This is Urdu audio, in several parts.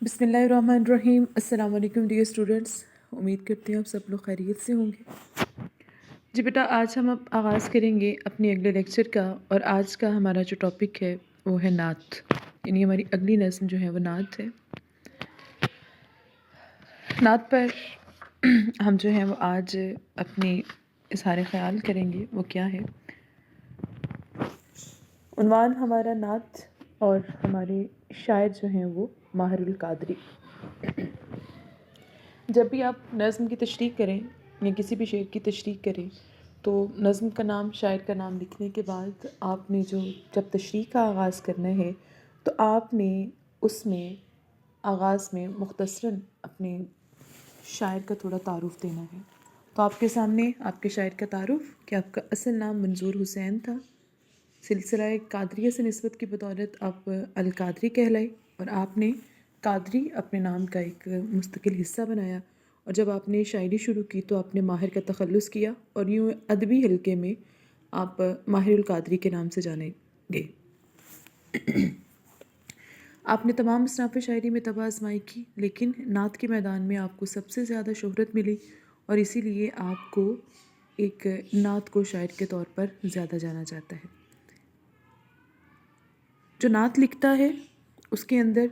بسم اللہ الرحمن الرحیم۔ السلام علیکم ڈیئر اسٹوڈنٹس، امید کرتی ہوں آپ سب لوگ خیریت سے ہوں گے۔ جی بیٹا، آج ہم اب آغاز کریں گے اپنے اگلے لیکچر کا، اور آج کا ہمارا جو ٹاپک ہے وہ ہے نعت، یعنی ہماری اگلی نظم جو ہے وہ نعت ہے۔ نعت پر ہم جو ہیں وہ آج اپنی اظہار خیال کریں گے، وہ کیا ہے۔ عنوان ہمارا نعت، اور ہمارے شاعر جو ہیں وہ ماہر القادری۔ جب بھی آپ نظم کی تشریح کریں یا کسی بھی شعر کی تشریح کریں تو نظم کا نام، شاعر کا نام لکھنے کے بعد آپ نے جب تشریح کا آغاز کرنا ہے تو آپ نے اس میں آغاز میں مختصراً اپنے شاعر کا تھوڑا تعارف دینا ہے۔ تو آپ کے سامنے آپ کے شاعر کا تعارف کہ آپ کا اصل نام منظور حسین تھا، سلسلہ قادریہ سے نسبت کی بدولت آپ القادری کہلائے، اور آپ نے قادری اپنے نام کا ایک مستقل حصہ بنایا، اور جب آپ نے شاعری شروع کی تو آپ نے ماہر کا تخلص کیا، اور یوں ادبی حلقے میں آپ ماہر القادری کے نام سے جانے گئے۔ آپ نے تمام اصناف شاعری میں طبع آزمائی کی، لیکن نعت کے میدان میں آپ کو سب سے زیادہ شہرت ملی، اور اسی لیے آپ کو ایک نعت کو شاعر کے طور پر زیادہ جانا جاتا ہے۔ جو نعت لکھتا ہے اس کے اندر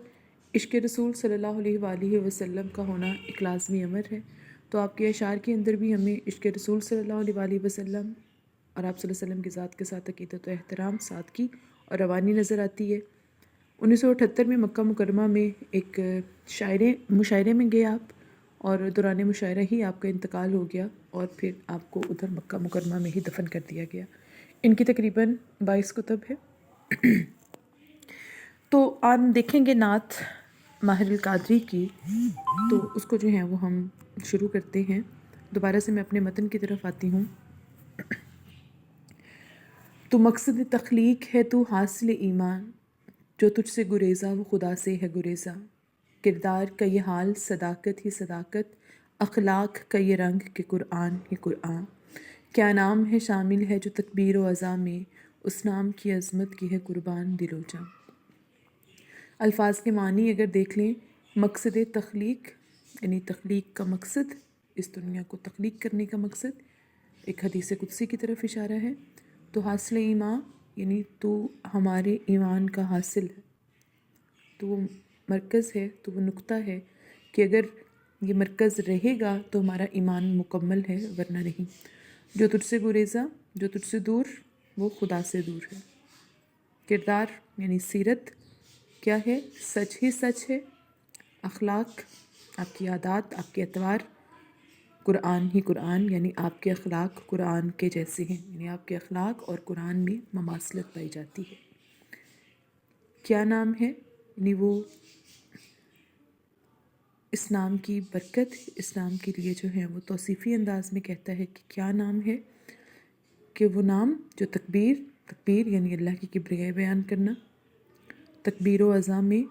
عشق رسول صلی اللہ علیہ وآلہ وسلم کا ہونا ایک لازمی امر ہے۔ تو آپ کے اشعار کے اندر بھی ہمیں عشق رسول صلی اللہ علیہ وآلہ وسلم اور آپ صلی اللہ علیہ وسلم کی ذات کے ساتھ عقیدت و احترام، سادگی اور روانی نظر آتی ہے۔ 1978 میں مکہ مکرمہ میں ایک مشاعرے میں گئے آپ، اور دوران مشاعرہ ہی آپ کا انتقال ہو گیا، اور پھر آپ کو ادھر مکہ مکرمہ میں ہی دفن کر دیا گیا۔ ان کی تقریباً 22 کتب ہے۔ تو آن دیکھیں گے نعت ماہر القادری کی، تو اس کو جو ہے وہ ہم شروع کرتے ہیں۔ دوبارہ سے میں اپنے متن کی طرف آتی ہوں۔ تو مقصد تخلیق ہے تو حاصل ایمان، جو تجھ سے گریزاں وہ خدا سے ہے گریزاں۔ کردار کا یہ حال صداقت ہی صداقت، اخلاق کا یہ رنگ کہ قرآن ہی قرآن۔ کیا نام ہے شامل ہے جو تکبیر و عزا میں، اس نام کی عظمت کی ہے قربان دل و جاں۔ الفاظ کے معنی اگر دیکھ لیں، مقصد تخلیق یعنی تخلیق کا مقصد، اس دنیا کو تخلیق کرنے کا مقصد، ایک حدیث قدسی کی طرف اشارہ ہے۔ تو حاصل ایمان یعنی تو ہمارے ایمان کا حاصل ہے، تو وہ مرکز ہے، تو وہ نقطہ ہے کہ اگر یہ مرکز رہے گا تو ہمارا ایمان مکمل ہے، ورنہ نہیں۔ جو تجھ سے گریزاں، جو تجھ سے دور، وہ خدا سے دور ہے۔ کردار یعنی سیرت کیا ہے؟ سچ ہی سچ ہے۔ اخلاق آپ کی عادات، آپ کے اطوار، قرآن ہی قرآن یعنی آپ کے اخلاق قرآن کے جیسے ہیں، یعنی آپ کے اخلاق اور قرآن میں مماثلت پائی جاتی ہے۔ کیا نام ہے؟ یعنی وہ اس نام کی برکت، اس نام کے لیے جو ہے وہ توصیفی انداز میں کہتا ہے کہ کیا نام ہے، کہ وہ نام جو تکبیر یعنی اللہ کی کبریائی بیان کرنا، تکبیر و اذان میں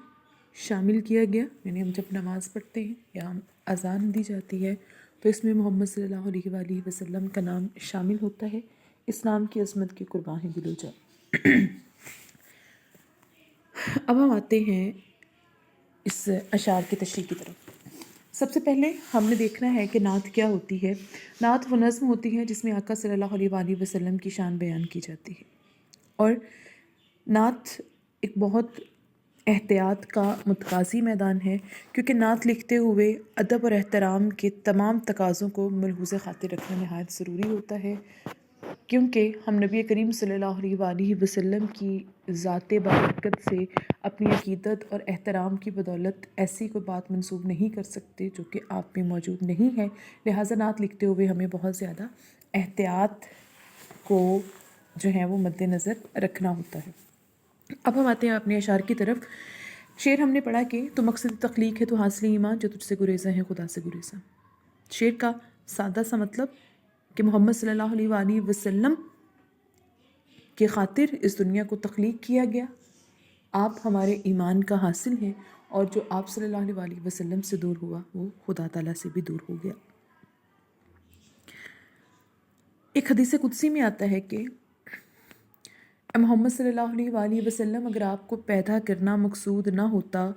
شامل کیا گیا، یعنی ہم جب نماز پڑھتے ہیں یا ہم اذان دی جاتی ہے تو اس میں محمد صلی اللہ علیہ وآلہ وسلم کا نام شامل ہوتا ہے۔ اس نام کی عظمت کی قربان ہے دل و جاں۔ اب ہم آتے ہیں اس اشعار کی تشریح کی طرف۔ سب سے پہلے ہم نے دیکھنا ہے کہ نعت کیا ہوتی ہے۔ نعت وہ نظم ہوتی ہے جس میں آقا صلی اللہ علیہ وآلہ وسلم کی شان بیان کی جاتی ہے، اور نعت ایک بہت احتیاط کا متقاضی میدان ہے، کیونکہ نعت لکھتے ہوئے ادب اور احترام کے تمام تقاضوں کو ملحوظ خاطر رکھنا نہایت ضروری ہوتا ہے، کیونکہ ہم نبی کریم صلی اللہ علیہ وآلہ وسلم کی ذات بابرکت سے اپنی عقیدت اور احترام کی بدولت ایسی کوئی بات منسوب نہیں کر سکتے جو کہ آپ میں موجود نہیں ہے، لہٰذا نعت لکھتے ہوئے ہمیں بہت زیادہ احتیاط کو جو ہے وہ مد نظر رکھنا ہوتا ہے۔ اب ہم آتے ہیں اپنے اشعار کی طرف۔ شعر ہم نے پڑھا کہ تو مقصد تخلیق ہے تو حاصل ایمان، جو تجھ سے گریزاں ہے خدا سے گریزاں۔ شعر کا سادہ سا مطلب کہ محمد صلی اللہ علیہ وآلہ وسلم کی خاطر اس دنیا کو تخلیق کیا گیا، آپ ہمارے ایمان کا حاصل ہیں، اور جو آپ صلی اللہ علیہ وآلہ وسلم سے دور ہوا وہ خدا تعالیٰ سے بھی دور ہو گیا۔ ایک حدیث قدسی میں آتا ہے کہ محمد صلی اللہ علیہ وآلہ وسلم، اگر آپ کو پیدا کرنا مقصود نہ ہوتا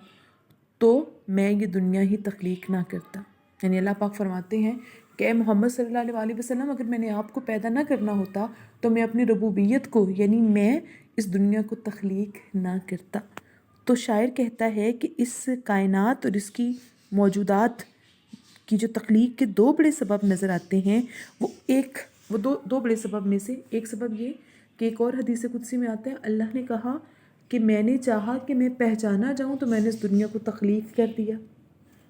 تو میں یہ دنیا ہی تخلیق نہ کرتا. یعنی اللہ پاک فرماتے ہیں کہ اے محمد صلی اللہ علیہ وسلم، اگر میں نے آپ کو پیدا نہ کرنا ہوتا تو میں اپنی ربوبیت کو، یعنی میں اس دنیا کو تخلیق نہ کرتا. تو شاعر کہتا ہے کہ اس کائنات اور اس کی موجودات کی جو تخلیق کے دو بڑے سبب نظر آتے ہیں، وہ دو بڑے سبب میں سے ایک سبب یہ کہ ایک اور حدیث قدسی میں آتا ہے، اللہ نے کہا کہ میں نے چاہا کہ میں پہچانا جاؤں تو میں نے اس دنیا کو تخلیق کر دیا.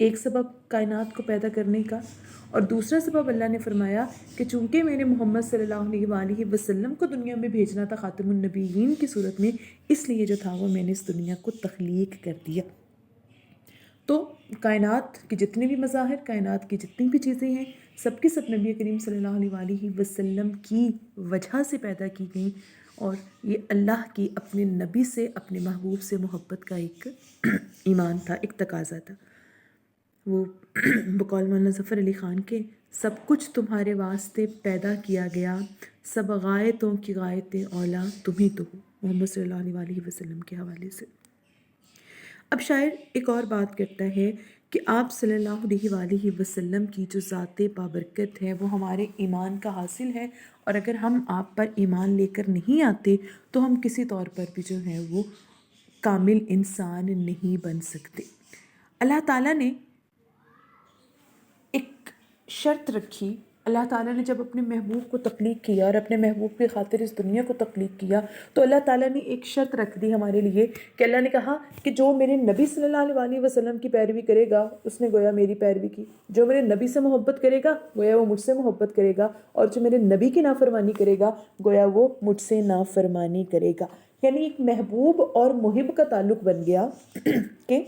ایک سبب کائنات کو پیدا کرنے کا. اور دوسرا سبب اللہ نے فرمایا کہ چونکہ میں نے محمد صلی اللہ علیہ وآلہ وسلم کو دنیا میں بھیجنا تھا خاتم النبیین کی صورت میں، اس لیے جو تھا وہ میں نے اس دنیا کو تخلیق کر دیا. تو کائنات کے جتنے بھی مظاہر، کائنات کی جتنی بھی چیزیں ہیں، سب کی سب نبی کریم صلی اللہ علیہ وآلہ وسلم کی وجہ سے پیدا کی گئیں. اور یہ اللہ کی اپنے نبی سے، اپنے محبوب سے محبت کا ایک ایمان تھا، ایک تقاضا تھا. وہ بقول مولانا ظفر علی خان کے، سب کچھ تمہارے واسطے پیدا کیا گیا، سب غایتوں کی غایت اولا تمہیں تو ہو، محمد صلی اللہ علیہ وآلہ وسلم کے حوالے سے. اب شاعر ایک اور بات کرتا ہے کہ آپ صلی اللہ علیہ وآلہ وسلم کی جو ذات بابرکت ہے وہ ہمارے ایمان کا حاصل ہے، اور اگر ہم آپ پر ایمان لے کر نہیں آتے تو ہم کسی طور پر بھی جو ہے وہ کامل انسان نہیں بن سکتے. اللہ تعالیٰ نے ایک شرط رکھی. اللہ تعالیٰ نے جب اپنے محبوب کو تخلیق کیا اور اپنے محبوب کی خاطر اس دنیا کو تخلیق کیا تو اللہ تعالیٰ نے ایک شرط رکھ دی ہمارے لیے کہ اللہ نے کہا کہ جو میرے نبی صلی اللہ علیہ وسلم کی پیروی کرے گا اس نے گویا میری پیروی کی، جو میرے نبی سے محبت کرے گا گویا وہ مجھ سے محبت کرے گا، اور جو میرے نبی کی نافرمانی کرے گا گویا وہ مجھ سے نافرمانی کرے گا. یعنی ایک محبوب اور محب کا تعلق بن گیا کہ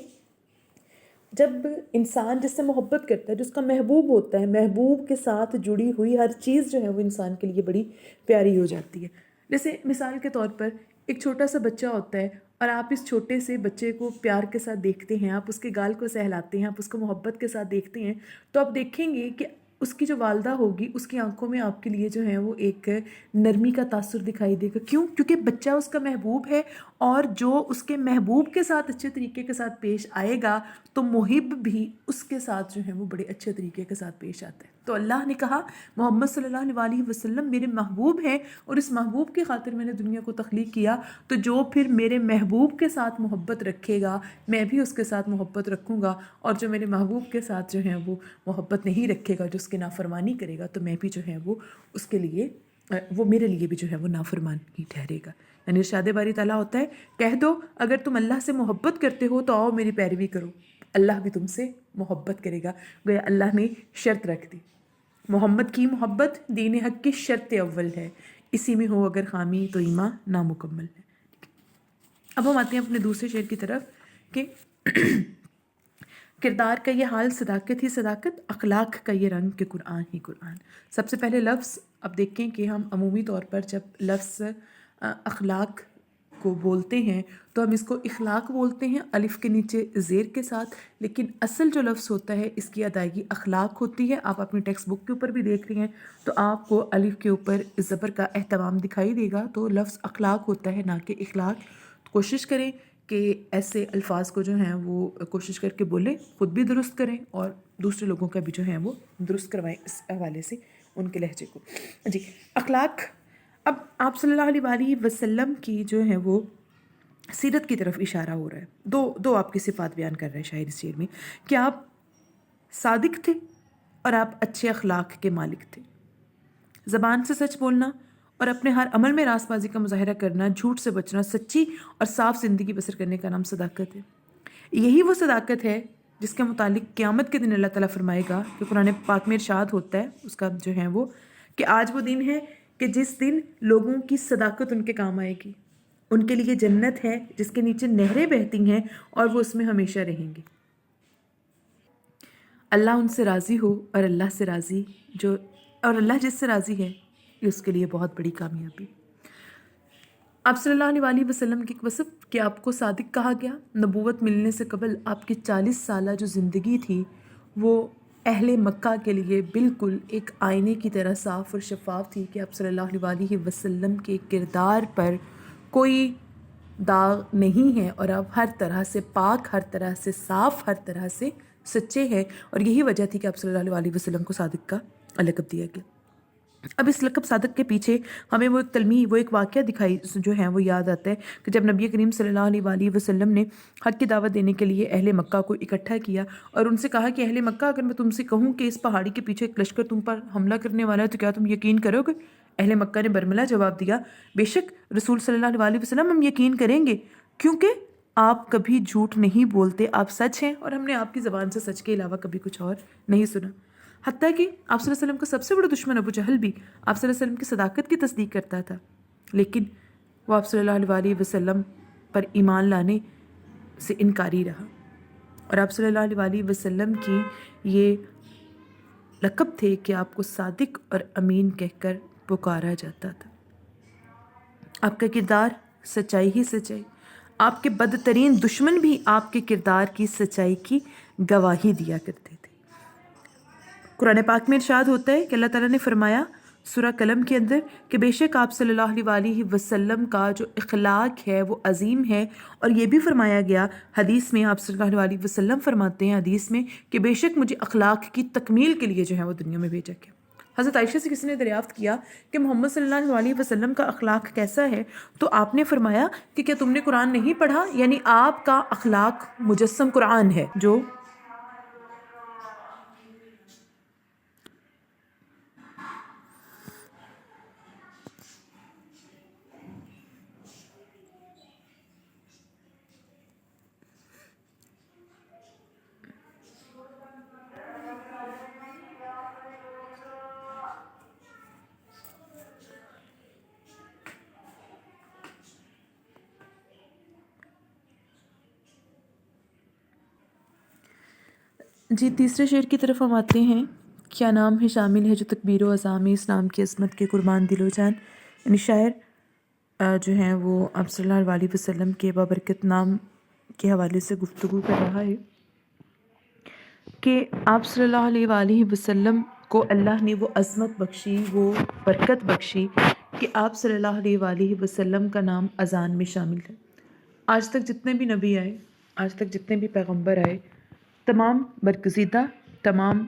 جب انسان جس سے محبت کرتا ہے، جس کا محبوب ہوتا ہے، محبوب کے ساتھ جڑی ہوئی ہر چیز جو ہے وہ انسان کے لیے بڑی پیاری ہو جاتی ہے. جیسے مثال کے طور پر ایک چھوٹا سا بچہ ہوتا ہے اور آپ اس چھوٹے سے بچے کو پیار کے ساتھ دیکھتے ہیں، آپ اس کے گال کو سہلاتے ہیں، آپ اس کو محبت کے ساتھ دیکھتے ہیں، تو آپ دیکھیں گے کہ اس کی جو والدہ ہوگی اس کی آنکھوں میں آپ کے لیے جو ہے وہ ایک نرمی کا تاثر دکھائی دے گا. کیوں؟ کیونکہ بچہ اس کا محبوب ہے، اور جو اس کے محبوب کے ساتھ اچھے طریقے کے ساتھ پیش آئے گا تو محب بھی اس کے ساتھ جو ہے وہ بڑے اچھے طریقے کے ساتھ پیش آتا ہے. تو اللہ نے کہا محمد صلی اللہ علیہ وسلم میرے محبوب ہیں، اور اس محبوب کی خاطر میں نے دنیا کو تخلیق کیا، تو جو پھر میرے محبوب کے ساتھ محبت رکھے گا میں بھی اس کے ساتھ محبت رکھوں گا، اور جو میرے محبوب کے ساتھ جو ہے وہ محبت نہیں رکھے گا، جو اس کی نافرمانی کرے گا، تو میں بھی جو ہے وہ اس کے لیے، وہ میرے لیے بھی جو ہے وہ نافرمان ہی ٹھہرے گا. یعنی ارشاد باری تعالیٰ ہوتا ہے، کہہ دو اگر تم اللہ سے محبت کرتے ہو تو آؤ میری پیروی کرو، اللہ بھی تم سے محبت کرے گا. گویا اللہ نے شرط رکھ دی. محمد کی محبت دین حق کی شرط اول ہے، اسی میں ہو اگر خامی تو ایمان نامکمل ہے. اب ہم آتے ہیں اپنے دوسرے شعر کی طرف کہ کردار کا یہ حال صداقت ہی صداقت، اخلاق کا یہ رنگ کہ قرآن ہی قرآن. سب سے پہلے لفظ اب دیکھیں کہ ہم عمومی طور پر جب لفظ اخلاق کو بولتے ہیں تو ہم اس کو اخلاق بولتے ہیں الف کے نیچے زیر کے ساتھ، لیکن اصل جو لفظ ہوتا ہے اس کی ادائیگی اخلاق ہوتی ہے. آپ اپنی ٹیکسٹ بک کے اوپر بھی دیکھ رہی ہیں تو آپ کو الف کے اوپر زبر کا اہتمام دکھائی دے گا، تو لفظ اخلاق ہوتا ہے نہ کہ اخلاق. کوشش کریں کہ ایسے الفاظ کو جو ہیں وہ کوشش کر کے بولیں، خود بھی درست کریں اور دوسرے لوگوں کا بھی جو ہے وہ درست کروائیں اس حوالے سے ان کے لہجے کو. جی، اخلاق. اب آپ صلی اللہ علیہ وآلہ وسلم کی جو ہے وہ سیرت کی طرف اشارہ ہو رہا ہے. دو آپ کی صفات بیان کر رہے ہیں شاعر اس شعر میں کہ آپ صادق تھے اور آپ اچھے اخلاق کے مالک تھے. زبان سے سچ بولنا اور اپنے ہر عمل میں راست بازی کا مظاہرہ کرنا، جھوٹ سے بچنا، سچی اور صاف زندگی بسر کرنے کا نام صداقت ہے. یہی وہ صداقت ہے جس کے متعلق قیامت کے دن اللہ تعالیٰ فرمائے گا کہ قرآن پاک میں ارشاد ہوتا ہے اس کا جو ہے وہ کہ آج وہ دن ہے کہ جس دن لوگوں کی صداقت ان کے کام آئے گی. ان کے لیے جنت ہے جس کے نیچے نہریں بہتی ہیں اور وہ اس میں ہمیشہ رہیں گے. اللہ ان سے راضی ہو اور اللہ سے راضی اور اللہ جس سے راضی ہے یہ اس کے لیے بہت بڑی کامیابی. آپ صلی اللہ علیہ وسلم کی وصف کہ آپ کو صادق کہا گیا. نبوت ملنے سے قبل آپ کی 40 سالہ جو زندگی تھی وہ اہل مکہ کے لیے بالکل ایک آئینے کی طرح صاف اور شفاف تھی کہ آپ صلی اللہ علیہ وسلم کے کردار پر کوئی داغ نہیں ہیں اور آپ ہر طرح سے پاک، ہر طرح سے صاف، ہر طرح سے سچے ہیں، اور یہی وجہ تھی کہ آپ صلی اللہ علیہ وسلم کو صادق کا لقب دیا گیا۔ اب اس لقب صادق کے پیچھے ہمیں وہ ایک تلمیح، وہ ایک واقعہ دکھائی جو ہے وہ یاد آتا ہے کہ جب نبی کریم صلی اللہ علیہ وآلہ وسلم نے حق کی دعوت دینے کے لیے اہل مکہ کو اکٹھا کیا اور ان سے کہا کہ اہل مکہ، اگر میں تم سے کہوں کہ اس پہاڑی کے پیچھے ایک لشکر تم پر حملہ کرنے والا ہے تو کیا تم یقین کرو گے؟ اہل مکہ نے برملا جواب دیا، بے شک رسول صلی اللہ علیہ وآلہ وسلم، ہم یقین کریں گے، کیونکہ آپ کبھی جھوٹ نہیں بولتے، آپ سچ ہیں، اور ہم نے آپ کی زبان سے سچ کے علاوہ کبھی کچھ اور نہیں سنا۔ حتیٰ کہ آپ صلی اللہ علیہ وسلم کا سب سے بڑا دشمن ابو جہل بھی آپ صلی اللہ علیہ وسلم کی صداقت کی تصدیق کرتا تھا، لیکن وہ آپ صلی اللہ علیہ وسلم پر ایمان لانے سے انکاری رہا، اور آپ صلی اللہ علیہ وسلم کی یہ لقب تھے کہ آپ کو صادق اور امین کہہ کر پکارا جاتا تھا۔ آپ کا کردار سچائی ہی سچائی، آپ کے بدترین دشمن بھی آپ کے کردار کی سچائی کی گواہی دیا کرتے تھے۔ قرآن پاک میں ارشاد ہوتا ہے کہ اللہ تعالیٰ نے فرمایا سورہ قلم کے اندر کہ بے شک آپ صلی اللہ علیہ وسلم کا جو اخلاق ہے وہ عظیم ہے، اور یہ بھی فرمایا گیا حدیث میں، آپ صلی اللہ علیہ وسلم فرماتے ہیں حدیث میں کہ بے شک مجھے اخلاق کی تکمیل کے لیے جو ہے وہ دنیا میں بھیجا گیا۔ حضرت عائشہ سے کسی نے دریافت کیا کہ محمد صلی اللہ علیہ وسلم کا اخلاق کیسا ہے، تو آپ نے فرمایا کہ کیا تم نے قرآن نہیں پڑھا؟ یعنی آپ کا اخلاق مجسم قرآن ہے جو جی تیسرے شعر کی طرف ہم آتے ہیں۔ کیا نام ہے شامل ہے جو تکبیر و اعظام اسلام کی عظمت کے قربان دل و جان، یعنی شاعر جو ہیں وہ آپ صلی اللہ علیہ وسلم کے بابرکت نام کے حوالے سے گفتگو کر رہا ہے کہ آپ صلی اللہ علیہ وآلہ وسلم کو اللہ نے وہ عظمت بخشی، وہ برکت بخشی کہ آپ صلی اللہ علیہ وآلہ وسلم کا نام اذان میں شامل ہے۔ آج تک جتنے بھی نبی آئے، آج تک جتنے بھی پیغمبر آئے، تمام برگزیدہ، تمام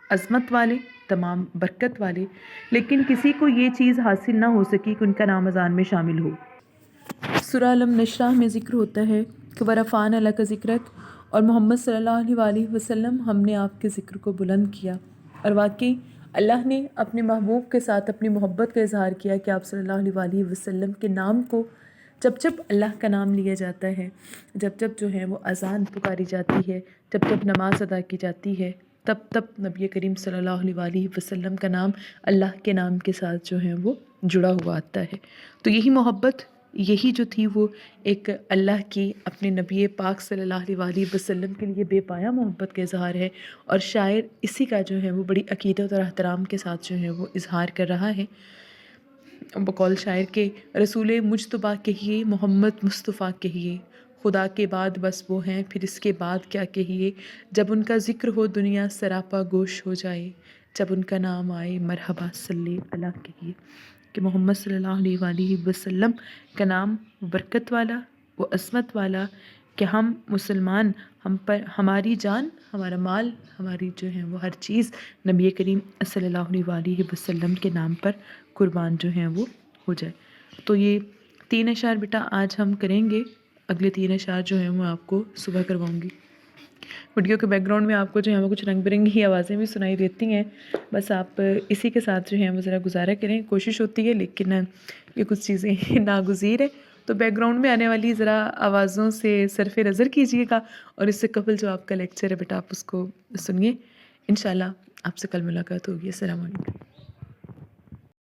عظمت والے، تمام برکت والے، لیکن کسی کو یہ چیز حاصل نہ ہو سکی کہ ان کا نام اذان میں شامل ہو۔ سورہ علم نشرح میں ذکر ہوتا ہے کہ وَرَفَعْنَا لَكَ ذِكْرَكَ، اور محمد صلی اللہ علیہ وآلہ وسلم ہم نے آپ کے ذکر کو بلند کیا، اور واقعی اللہ نے اپنے محبوب کے ساتھ اپنی محبت کا اظہار کیا کہ آپ صلی اللہ علیہ وآلہ وسلم کے نام کو جب جب اللہ کا نام لیا جاتا ہے، جب جب جو ہے وہ اذان پکاری جاتی ہے، جب جب نماز ادا کی جاتی ہے، تب تب نبی کریم صلی اللہ علیہ وآلہ وسلم کا نام اللہ کے نام کے ساتھ جو ہے وہ جڑا ہوا آتا ہے۔ تو یہی محبت، یہی جو تھی وہ ایک اللہ کی اپنے نبی پاک صلی اللہ علیہ وآلہ وسلم کے لیے بے پایا محبت کا اظہار ہے، اور شاعر اسی کا جو ہے وہ بڑی عقیدت اور احترام کے ساتھ جو ہے وہ اظہار کر رہا ہے۔ بقول شاعر کے رسول مجتبیٰ کہیے، محمد مصطفیٰ کہیے، خدا کے بعد بس وہ ہیں، پھر اس کے بعد کیا کہیے، جب ان کا ذکر ہو دنیا سراپا گوش ہو جائے، جب ان کا نام آئے مرحبا صلی اللہ کہیے۔ کہ محمد صلی اللہ علیہ وآلہ وسلم کا نام برکت والا، وہ عظمت والا کہ ہم مسلمان، ہم پر ہماری جان، ہمارا مال، ہماری جو ہے وہ ہر چیز نبی کریم صلی اللہ علیہ وآلہ وسلم کے نام پر قربان جو ہیں وہ ہو جائے۔ تو یہ 3 اشعار بیٹا آج ہم کریں گے، اگلے 3 اشعار جو ہیں وہ آپ کو صبح کرواؤں گی۔ ویڈیو کے بیک گراؤنڈ میں آپ کو جو ہے وہ کچھ رنگ برنگی آوازیں بھی سنائی دیتی ہیں، بس آپ اسی کے ساتھ جو ہیں وہ ذرا گزارا کریں، کوشش ہوتی ہے لیکن یہ کچھ چیزیں ناگزیر ہے، تو بیک گراؤنڈ میں آنے والی ذرا آوازوں سے صرف نظر کیجیے گا، اور اس سے قبل جو آپ کا لیکچر ہے بیٹا آپ اس کو سنیے۔ انشاءاللہ آپ سے کل ملاقات ہوگی۔ السلام علیکم۔